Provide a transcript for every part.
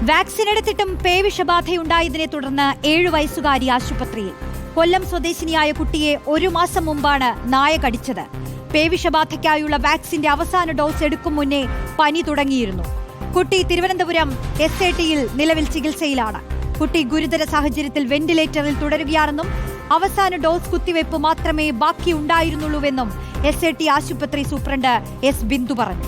Vaccine എടുത്തിട്ടും പേവിഷബാധയുണ്ടായതിനെ തുടർന്ന് 7 വയസ്സുകാരി ആശുപത്രിയിൽ. കൊല്ലം സ്വദേശിനിയായ കുട്ടിയെ 1 മാസം മുമ്പാണ് നായ കടിച്ചത്. പേവിഷബാധയ്ക്കായുള്ള വാക്സിന്റെ അവസാന ഡോസ് എടുക്കും മുന്നേ പനി തുടങ്ങിയിരുന്നു. കുട്ടി തിരുവനന്തപുരം SATയിൽ നിലവിൽ ചികിത്സയിലാണ്. കുട്ടി ഗുരുതര സാഹചര്യത്തിൽ വെന്റിലേറ്ററിൽ തുടരുകയാണെന്നും അവസാന ഡോസ് കുത്തിവയ്പ് മാത്രമേ ബാക്കിയുണ്ടായിരുന്നുള്ളൂവെന്നും SAT ആശുപത്രി സൂപ്രണ്ട് S. ബിന്ദു പറഞ്ഞു.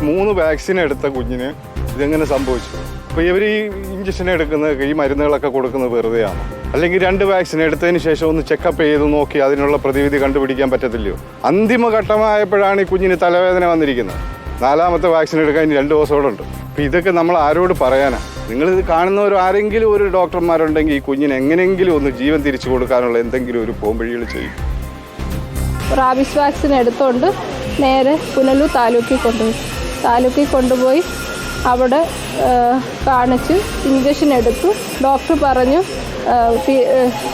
3 വാക്സിൻ എടുത്ത കുഞ്ഞിന് ഇതെങ്ങനെ സംഭവിച്ചു? അപ്പോൾ ഇവർ ഈ ഇഞ്ചക്ഷൻ എടുക്കുന്നത്, ഈ മരുന്നുകളൊക്കെ കൊടുക്കുന്നത് വെറുതെയാണോ? അല്ലെങ്കിൽ 2 വാക്സിൻ എടുത്തതിന് ശേഷം ഒന്ന് ചെക്കപ്പ് ചെയ്ത് നോക്കി അതിനുള്ള പ്രതിവിധി കണ്ടുപിടിക്കാൻ പറ്റത്തില്ലയോ? അന്തിമഘട്ടമായപ്പോഴാണ് ഈ കുഞ്ഞിന് തലവേദന വന്നിരിക്കുന്നത്. 4ാമത്തെ വാക്സിൻ എടുക്കാൻ 2 ദിവസത്തോടുണ്ട്. അപ്പോൾ ഇതൊക്കെ നമ്മൾ ആരോട് പറയാനാ? നിങ്ങളിത് കാണുന്നവർ ആരെങ്കിലും ഒരു ഡോക്ടർമാരുണ്ടെങ്കിൽ ഈ കുഞ്ഞിന് എങ്ങനെയെങ്കിലും ഒന്ന് ജീവൻ തിരിച്ചു കൊടുക്കാനുള്ള എന്തെങ്കിലും ഒരു പോംവഴികൾ ചെയ്യും. റാബിസ് വാക്സിൻ എടുത്തുകൊണ്ട് നേരെ പുനലൂർ താലൂക്കിൽ കൊണ്ടുപോയി അവിടെ കാണിച്ച് ഇഞ്ചക്ഷൻ എടുത്തു. ഡോക്ടർ പറഞ്ഞു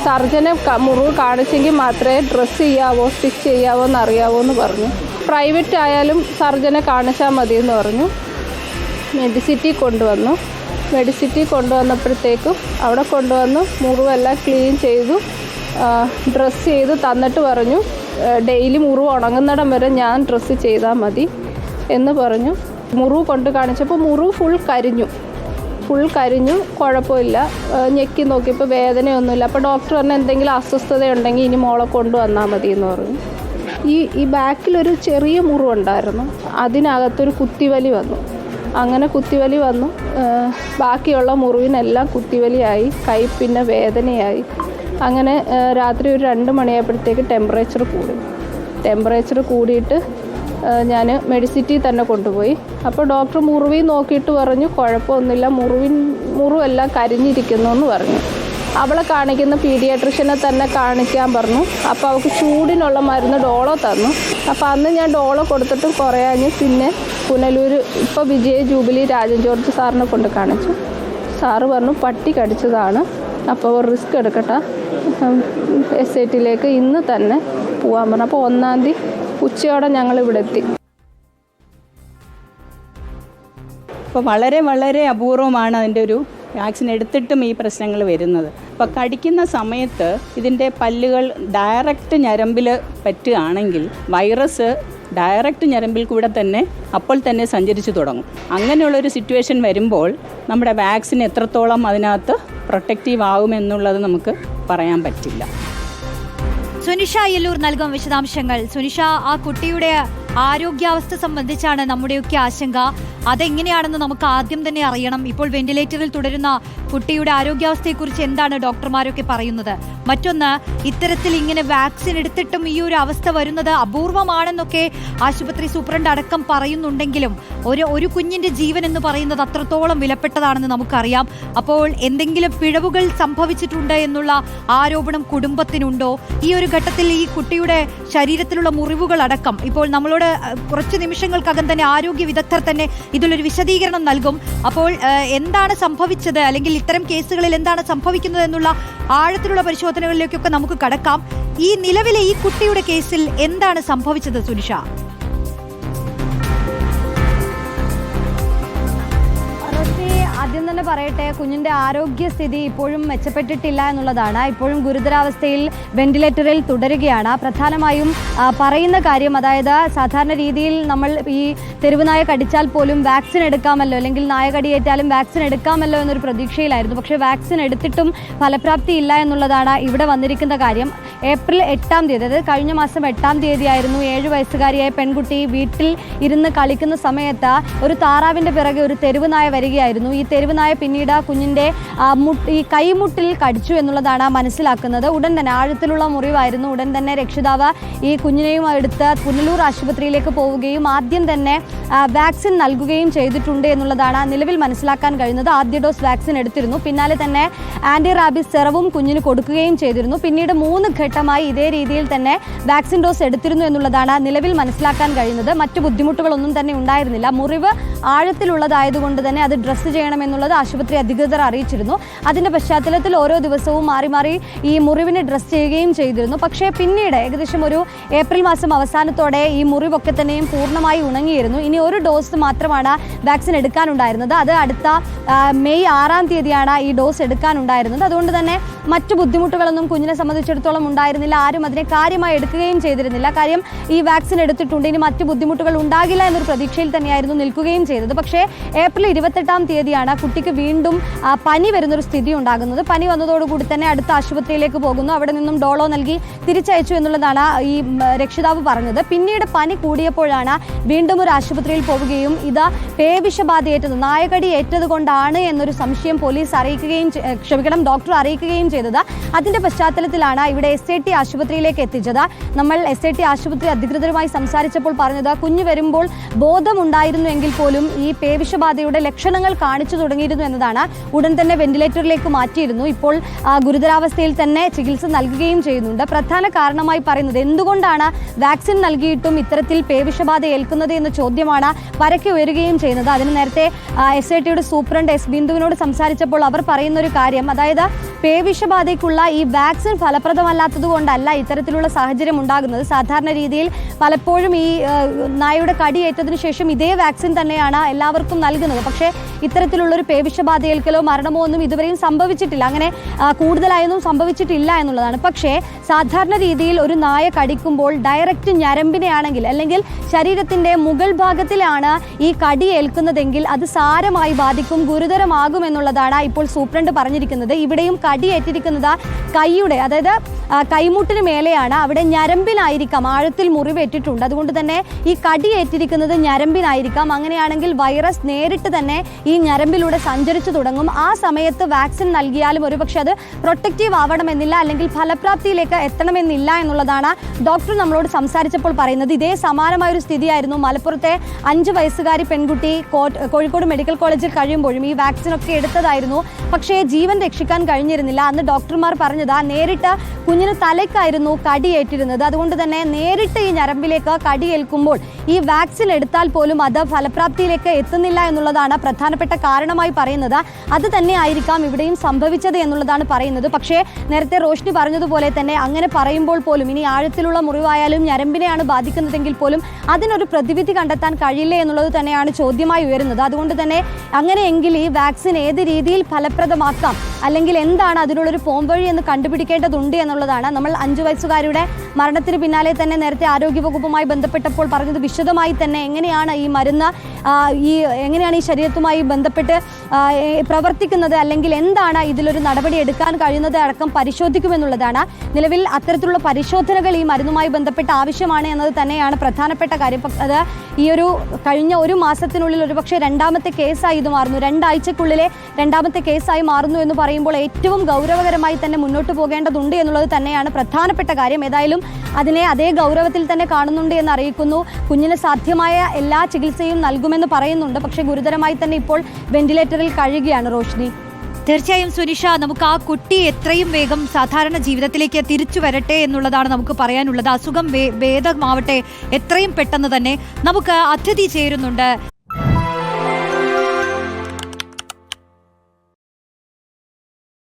സർജനെ മുറിവ് കാണിച്ചെങ്കിൽ മാത്രമേ ഡ്രസ്സ് ചെയ്യാവോ സ്റ്റിച്ച് ചെയ്യാവോ എന്നറിയാവോ എന്ന് പറഞ്ഞു. പ്രൈവറ്റ് ആയാലും സർജനെ കാണിച്ചാൽ മതിയെന്ന് പറഞ്ഞു. മെഡിസിറ്റി കൊണ്ടുവന്നപ്പോഴത്തേക്കും അവിടെ കൊണ്ടുവന്ന് മുറിവെല്ലാം ക്ലീൻ ചെയ്തു, ഡ്രസ്സ് ചെയ്ത് തന്നിട്ട് പറഞ്ഞു ഡെയിലി മുറിവ് ഉണങ്ങുന്നിടം വരെ ഞാൻ ഡ്രസ്സ് ചെയ്താൽ മതി എന്ന് പറഞ്ഞു. മുറിവ് കൊണ്ട് കാണിച്ചപ്പോൾ മുറിവ് ഫുൾ കരിഞ്ഞു, കുഴപ്പമില്ല. ഞെക്കി നോക്കിയപ്പോൾ വേദനയൊന്നുമില്ല. അപ്പോൾ ഡോക്ടർ പറഞ്ഞു എന്തെങ്കിലും അസ്വസ്ഥതയുണ്ടെങ്കിൽ ഇനി മോളെ കൊണ്ടുവന്നാൽ മതി എന്ന് പറഞ്ഞു. ഈ ബാക്കിലൊരു ചെറിയ മുറിവുണ്ടായിരുന്നു, അതിനകത്തൊരു കുത്തിവലി വന്നു. അങ്ങനെ കുത്തിവലി വന്നു. ബാക്കിയുള്ള മുറിവിനെല്ലാം കുത്തിവലിയായി, കൈ പിന്നെ വേദനയായി. അങ്ങനെ രാത്രി ഒരു 2 മണിയായപ്പോഴത്തേക്ക് ടെമ്പറേച്ചർ കൂടിയിട്ട് ഞാൻ മെഡിസിറ്റി തന്നെ കൊണ്ടുപോയി. അപ്പോൾ ഡോക്ടർ മുറിവിൽ നോക്കിയിട്ട് പറഞ്ഞു കുഴപ്പമൊന്നുമില്ല, മുറിവെല്ലാം കരിഞ്ഞിരിക്കുന്നു എന്ന് പറഞ്ഞു. അവളെ കാണിക്കുന്ന പീഡിയാട്രിഷ്യനെ തന്നെ കാണിക്കാൻ പറഞ്ഞു. അപ്പോൾ അവൾക്ക് ചൂടിനുള്ള മരുന്ന് ഡോളോ തന്നു. അപ്പോൾ അന്ന് ഞാൻ ഡോളോ കൊടുത്തിട്ടും കുറയാഞ്ഞ് പിന്നെ പുനലൂർ ഇപ്പോൾ വിജയ ജൂബിലി രാജൻ ജോർജ് സാറിനെ കൊണ്ട് കാണിച്ചു. സാറ് പറഞ്ഞു പട്ടി കടിച്ചതാണ്, അപ്പോൾ റിസ്ക് എടുക്കട്ടെ, SATയിലേക്ക് ഇന്ന് തന്നെ പോകാൻ പറഞ്ഞു. അപ്പോൾ 1-ാം തീയതി ഉച്ചയോടെ ഞങ്ങളിവിടെ എത്തി. അപ്പോൾ വളരെ അപൂർവമാണ് അതിൻ്റെ ഒരു വാക്സിൻ എടുത്തിട്ടും ഈ പ്രശ്നങ്ങൾ വരുന്നത്. അപ്പോൾ കടിക്കുന്ന സമയത്ത് ഇതിൻ്റെ പല്ലുകൾ ഡയറക്റ്റ് ഞരമ്പിൽ പറ്റുകയാണെങ്കിൽ വൈറസ് ഡയറക്റ്റ് ഞരമ്പിൽ കൂടെ തന്നെ അപ്പോൾ തന്നെ സഞ്ചരിച്ചു തുടങ്ങും. അങ്ങനെയുള്ളൊരു സിറ്റുവേഷൻ വരുമ്പോൾ നമ്മുടെ വാക്സിൻ എത്രത്തോളം അതിനകത്ത് പ്രൊട്ടക്റ്റീവ് ആകുമെന്നുള്ളത് നമുക്ക് പറയാൻ പറ്റില്ല. സുനിഷ അയ്യല്ലൂർ നൽകും വിശദാംശങ്ങൾ. സുനിഷ, ആ കുട്ടിയുടെ ആരോഗ്യാവസ്ഥ സംബന്ധിച്ചാണ് നമ്മുടെയൊക്കെ ആശങ്ക. അതെങ്ങനെയാണെന്ന് നമുക്ക് ആദ്യം തന്നെ അറിയണം. ഇപ്പോൾ വെന്റിലേറ്ററിൽ തുടരുന്ന കുട്ടിയുടെ ആരോഗ്യാവസ്ഥയെക്കുറിച്ച് എന്താണ് ഡോക്ടർമാരൊക്കെ പറയുന്നത്? മറ്റൊന്ന്, ഇത്തരത്തിൽ ഇങ്ങനെ വാക്സിൻ എടുത്തിട്ടും ഈ ഒരു അവസ്ഥ വരുന്നത് അപൂർവമാണെന്നൊക്കെ ആശുപത്രി സൂപ്രണ്ട് അടക്കം പറയുന്നുണ്ടെങ്കിലും ഒരു കുഞ്ഞിന്റെ ജീവൻ എന്ന് പറയുന്നത് അത്രത്തോളം വിലപ്പെട്ടതാണെന്ന് നമുക്കറിയാം. അപ്പോൾ എന്തെങ്കിലും പിഴവുകൾ സംഭവിച്ചിട്ടുണ്ട് എന്നുള്ള ആരോപണം കുടുംബത്തിനുണ്ടോ? ഈ ഒരു ഘട്ടത്തിൽ ഈ കുട്ടിയുടെ ശരീരത്തിലുള്ള മുറിവുകൾ അടക്കം ഇപ്പോൾ നമ്മളോട് കുറച്ച് നിമിഷങ്ങൾക്കകം തന്നെ ആരോഗ്യ വിദഗ്ധർ തന്നെ ഇതിലൊരു വിശദീകരണം നൽകും. അപ്പോൾ എന്താണ് സംഭവിച്ചത്, അല്ലെങ്കിൽ ഇത്തരം കേസുകളിൽ എന്താണ് സംഭവിക്കുന്നത് എന്നുള്ള ആഴത്തിലുള്ള പരിശോധനകളിലേക്കൊക്കെ നമുക്ക് കടക്കാം. ഈ നിലവിലെ ഈ കുട്ടിയുടെ കേസിൽ എന്താണ് സംഭവിച്ചത് സുനിഷ? ആദ്യം തന്നെ പറയട്ടെ, കുഞ്ഞിൻ്റെ ആരോഗ്യസ്ഥിതി ഇപ്പോഴും മെച്ചപ്പെട്ടിട്ടില്ല എന്നുള്ളതാണ്. ഇപ്പോഴും ഗുരുതരാവസ്ഥയിൽ വെന്റിലേറ്ററിൽ തുടരുകയാണ്. പ്രധാനമായും പറയുന്ന കാര്യം, അതായത് സാധാരണ രീതിയിൽ നമ്മൾ ഈ തെരുവുനായ കടിച്ചാൽ പോലും വാക്സിൻ എടുക്കാമല്ലോ, അല്ലെങ്കിൽ നായ കടിയേറ്റാലും വാക്സിൻ എടുക്കാമല്ലോ എന്നൊരു പ്രതീക്ഷയിലായിരുന്നു. പക്ഷേ വാക്സിൻ എടുത്തിട്ടും ഫലപ്രാപ്തി ഇല്ല എന്നുള്ളതാണ് ഇവിടെ വന്നിരിക്കുന്ന കാര്യം. ഏപ്രിൽ 8-ാം തീയതി, അതായത് കഴിഞ്ഞ മാസം 8-ാം തീയതിയായിരുന്നു 7 വയസ്സുകാരിയായ പെൺകുട്ടി വീട്ടിൽ ഇരുന്ന് കളിക്കുന്ന സമയത്ത് ഒരു താറാവിൻ്റെ പിറകെ ഒരു തെരുവുനായ വരികയായിരുന്നു. ഈ തെരുവുനായ പിന്നീട് കുഞ്ഞിൻ്റെ ഈ കൈമുട്ടിൽ കടിച്ചു എന്നുള്ളതാണ് മനസ്സിലാക്കുന്നത്. ഉടൻ തന്നെ ആഴത്തിലുള്ള മുറിവായിരുന്നു. ഉടൻ തന്നെ രക്ഷിതാവ് ഈ കുഞ്ഞിനെയും എടുത്ത് പുനലൂർ ആശുപത്രിയിലേക്ക് പോവുകയും ആദ്യം തന്നെ വാക്സിൻ നൽകുകയും ചെയ്തിട്ടുണ്ട് എന്നുള്ളതാണ് നിലവിൽ മനസ്സിലാക്കാൻ കഴിയുന്നത്. ആദ്യ ഡോസ് വാക്സിൻ എടുത്തിരുന്നു. പിന്നാലെ തന്നെ ആൻറ്റി റാബീസ് സെറവും കുഞ്ഞിന് കൊടുക്കുകയും ചെയ്തിരുന്നു. പിന്നീട് 3 ഘട്ടമായി ഇതേ രീതിയിൽ തന്നെ വാക്സിൻ ഡോസ് എടുത്തിരുന്നു എന്നുള്ളതാണ് നിലവിൽ മനസ്സിലാക്കാൻ കഴിയുന്നത്. മറ്റു ബുദ്ധിമുട്ടുകളൊന്നും തന്നെ ഉണ്ടായിരുന്നില്ല. മുറിവ് ആഴത്തിലുള്ളതായതുകൊണ്ട് തന്നെ അത് ഡ്രസ്സ് ചെയ്യണമെന്നുള്ളത് ആശുപത്രി അധികൃതർ അറിയിച്ചിരുന്നു. അതിൻ്റെ പശ്ചാത്തലത്തിൽ ഓരോ ദിവസവും മാറി മാറി ഈ മുറിവിനെ ഡ്രസ്സ് ചെയ്യുകയും ചെയ്തിരുന്നു. പക്ഷേ പിന്നീട് ഏകദേശം ഒരു ഏപ്രിൽ മാസം അവസാനത്തോടെ ഈ മുറിവൊക്കെ തന്നെയും പൂർണ്ണമായി ഉണങ്ങിയിരുന്നു. ഇനി ഒരു ഡോസ് മാത്രമാണ് വാക്സിൻ എടുക്കാനുണ്ടായിരുന്നത്. അത് അടുത്ത മെയ് 6-ാം തീയതിയാണ് ഈ ഡോസ് എടുക്കാനുണ്ടായിരുന്നത്. അതുകൊണ്ട് തന്നെ മറ്റു ബുദ്ധിമുട്ടുകളൊന്നും കുഞ്ഞിനെ സംബന്ധിച്ചിടത്തോളം ഉണ്ടായിരുന്നില്ല. ആരും അതിനെ കാര്യമായി എടുക്കുകയും ചെയ്തിരുന്നില്ല. കാര്യം ഈ വാക്സിൻ എടുത്തിട്ടുണ്ട്, ഇനി മറ്റു ബുദ്ധിമുട്ടുകൾ ഉണ്ടാകില്ല എന്നൊരു പ്രതീക്ഷയിൽ തന്നെയായിരുന്നു നിൽക്കുകയും ചെയ്തത്. പക്ഷേ ഏപ്രിൽ 28-ാം തീയതിയാണ് കുട്ടിക്ക് വീണ്ടും പനി വരുന്നൊരു സ്ഥിതി ഉണ്ടാകുന്നത്. പനി വന്നതോടുകൂടി തന്നെ അടുത്ത ആശുപത്രിയിലേക്ക് പോകുന്നു. അവിടെ നിന്നും ഡോളോ നൽകി തിരിച്ചയച്ചു എന്നുള്ളതാണ് ഈ രക്ഷിതാവ് പറഞ്ഞത്. പിന്നീട് പനി കൂടിയപ്പോഴാണ് വീണ്ടും ഒരു ആശുപത്രിയിൽ പോവുകയും ഇത് പേവിഷബാധയേറ്റത്, നായകടി ഏറ്റത് കൊണ്ടാണ് എന്നൊരു സംശയം പോലീസ് ഡോക്ടർ അറിയിക്കുകയും ചെയ്തത്. അതിന്റെ പശ്ചാത്തലത്തിലാണ് ഇവിടെ SAT ആശുപത്രിയിലേക്ക് എത്തിച്ചത്. നമ്മൾ SAT ആശുപത്രി അധികൃതരുമായി സംസാരിച്ചപ്പോൾ പറഞ്ഞത് കുഞ്ഞ് വരുമ്പോൾ ബോധമുണ്ടായിരുന്നു എങ്കിൽ പോലും ഈ പേവിഷബാധയുടെ ലക്ഷണങ്ങൾ കാണിച്ചു തുടങ്ങിയിരുന്നു എന്നതാണ്. ഉടൻ തന്നെ വെന്റിലേറ്ററിലേക്ക് മാറ്റിയിരുന്നു. ഇപ്പോൾ ഗുരുതരാവസ്ഥയിൽ തന്നെ ചികിത്സ നൽകുകയും ചെയ്യുന്നുണ്ട്. പ്രധാന കാരണമായി പറയുന്നത് എന്തുകൊണ്ടാണ് വാക്സിൻ നൽകിയിട്ടും ഇത്തരത്തിൽ പേവിഷബാധ ഏൽക്കുന്നത് എന്ന ചോദ്യമാണ് പരക്കെ ഉയരുകയും ചെയ്യുന്നത്. അതിന് നേരത്തെ SATയുടെ സൂപ്രണ്ട് S. ബിന്ദുവിനോട് സംസാരിച്ചപ്പോൾ അവർ പറയുന്നൊരു കാര്യം, അതായത് പേവിഷബാധയ്ക്കുള്ള ഈ വാക്സിൻ ഫലപ്രദമല്ലാത്തത് കൊണ്ടല്ല ഇത്തരത്തിലുള്ള സാഹചര്യം ഉണ്ടാകുന്നത്. സാധാരണ രീതിയിൽ പലപ്പോഴും ഈ നായയുടെ കടിയേറ്റതിനു ശേഷം ഇതേ വാക്സിൻ തന്നെയാണ് എല്ലാവർക്കും നൽകുന്നത്. പക്ഷേ ഇത്തരത്തിലുള്ളൊരു പേവിഷബാധ ഏൽക്കലോ മരണമോ ഒന്നും ഇതുവരെയും സംഭവിച്ചിട്ടില്ല. അങ്ങനെ കൂടുതലായൊന്നും സംഭവിച്ചിട്ടില്ല എന്നുള്ളതാണ്. പക്ഷേ സാധാരണ രീതിയിൽ ഒരു നായ കടിക്കുമ്പോൾ ഡയറക്റ്റ് ഞരമ്പിനെയാണെങ്കിൽ അല്ലെങ്കിൽ ശരീരത്തിൻ്റെ മുകൾ ഭാഗത്തിലാണ് ഈ കടി ഏൽക്കുന്നതെങ്കിൽ അത് സാരമായി ബാധിക്കും, ഗുരുതരമാകും എന്നുള്ളതാണ് ഇപ്പോൾ സൂപ്രണ്ട് പറഞ്ഞിരിക്കുന്നത്. ഇവിടെയും കടിയേറ്റിരിക്കുന്നത് കൈയുടെ, അതായത് കൈമുട്ടിന് മേലെയാണ്. അവിടെ ഞരമ്പിനായിരിക്കാം, ആഴത്തിൽ മുറിവേറ്റിട്ടുണ്ട്. അതുകൊണ്ട് തന്നെ ഈ കടിയേറ്റിരിക്കുന്നത് ഞരമ്പിനായിരിക്കാം. അങ്ങനെയാണെങ്കിൽ വൈറസ് നേരിട്ട് തന്നെ ഈ ഞരമ്പിലൂടെ സഞ്ചരിച്ചു തുടങ്ങും. ആ സമയത്ത് വാക്സിൻ നൽകിയാലും ഒരുപക്ഷെ അത് പ്രൊട്ടക്റ്റീവ് ആവണമെന്നില്ല, അല്ലെങ്കിൽ ഫലപ്രാപ്തിയിലേക്ക് എത്തണമെന്നില്ല എന്നുള്ളതാണ് ഡോക്ടർ നമ്മളോട് സംസാരിച്ചപ്പോൾ പറയുന്നത്. ഇതേ സമാനമായൊരു സ്ഥിതിയായിരുന്നു മലപ്പുറത്തെ 5 വയസ്സുകാരി പെൺകുട്ടി കോഴിക്കോട് മെഡിക്കൽ കോളേജിൽ കഴിയുമ്പോഴും ഈ വാക്സിനൊക്കെ എടുത്തതായിരുന്നു. പക്ഷേ ജീവൻ രക്ഷിക്കാൻ കഴിഞ്ഞിരുന്നില്ല. അന്ന് ഡോക്ടർമാർ പറഞ്ഞത് നേരിട്ട് കുഞ്ഞിന് തലയ്ക്കായിരുന്നു കടിയേറ്റിരുന്നത്. അതുകൊണ്ട് തന്നെ നേരിട്ട് ഈ ഞരമ്പിലേക്ക് കടിയേൽക്കുമ്പോൾ ഈ വാക്സിൻ എടുത്താൽ പോലും അത് ഫലപ്രാപ്തിയിലേക്ക് എത്തുന്നില്ല എന്നുള്ളതാണ് പ്രധാനപ്പെട്ട കാരണമായി പറയുന്നത്. അത് തന്നെ ആയിരിക്കാം ഇവിടെയും സംഭവിച്ചത് എന്നുള്ളതാണ് പറയുന്നത്. പക്ഷേ നേരത്തെ റോഷ്നി പറഞ്ഞതുപോലെ തന്നെ അങ്ങനെ പറയുമ്പോൾ പോലും ഇനി ആഴത്തിലുള്ള മുറിവായാലും ഞരമ്പിനെയാണ് ബാധിക്കുന്നതെങ്കിൽ പോലും അതിനൊരു പ്രതിവിധി കണ്ടെത്താൻ കഴിയില്ല എന്നുള്ളത് തന്നെയാണ് ചോദ്യമായി ഉയരുന്നത്. അതുകൊണ്ട് തന്നെ അങ്ങനെയെങ്കിൽ ഈ വാക്സിൻ ഏത് രീതിയിൽ ഫലപ്രദമാക്കാം, അല്ലെങ്കിൽ എന്താണ് അതിനുള്ളൊരു പോംവഴി എന്ന് കണ്ടുപിടിക്കേണ്ടതുണ്ട് എന്നുള്ളതാണ്. നമ്മൾ 5 വയസ്സുകാരുടെ മരണത്തിന് പിന്നാലെ തന്നെ നേരത്തെ ആരോഗ്യവകുപ്പുമായി ബന്ധപ്പെട്ടപ്പോൾ പറഞ്ഞത് വിശദമായി തന്നെ എങ്ങനെയാണ് ഈ മരുന്ന് എങ്ങനെയാണ് ഈ ശരീരത്തുമായി ബന്ധപ്പെട്ട് പ്രവർത്തിക്കുന്നത്, അല്ലെങ്കിൽ എന്താണ് ഇതിലൊരു നടപടി എടുക്കാൻ കഴിയുന്നത് അടക്കം പരിശോധിക്കുമെന്നുള്ളതാണ്. നിലവിൽ അത്തരത്തിലുള്ള പരിശോധനകൾ ഈ മരുന്നുമായി ബന്ധപ്പെട്ട് ആവശ്യമാണ് എന്നത് തന്നെയാണ് പ്രധാനപ്പെട്ട കാര്യം. അത് ഈ ഒരു കഴിഞ്ഞ ഒരു മാസത്തിനുള്ളിൽ ഒരുപക്ഷെ 2ാമത്തെ കേസായി ഇത് മാറുന്നു, 2 ആഴ്ചക്കുള്ളിലെ 2ാമത്തെ കേസായി മാറുന്നു എന്ന് പറയുമ്പോൾ ഏറ്റവും ഗൗരവകരമായി തന്നെ മുന്നോട്ട് പോകേണ്ടതുണ്ട് എന്നുള്ളത് തന്നെയാണ് പ്രധാനപ്പെട്ട കാര്യം. ഏതായാലും അതിനെ അതേ ഗൗരവത്തിൽ തന്നെ കാണുന്നുണ്ട് എന്ന് അറിയിക്കുന്നു. കുഞ്ഞിന് സാധ്യമായ എല്ലാ ചികിത്സയും നൽകുമെന്ന് പറയുന്നുണ്ട്. പക്ഷേ ഗുരുതരമായി തന്നെ ഇപ്പോൾ വെന്റിലേറ്ററിൽ കഴിയുകയാണ് റോഷ്നി. തീർച്ചയായും സുനിഷ, നമുക്ക് ആ കുട്ടി എത്രയും വേഗം സാധാരണ ജീവിതത്തിലേക്ക് തിരിച്ചു വരട്ടെ എന്നുള്ളതാണ് നമുക്ക് പറയാനുള്ളത്. അസുഖം ഭേദമാവട്ടെ എത്രയും പെട്ടെന്ന് തന്നെ. നമുക്ക് അതിഥി ചേരുന്നുണ്ട്.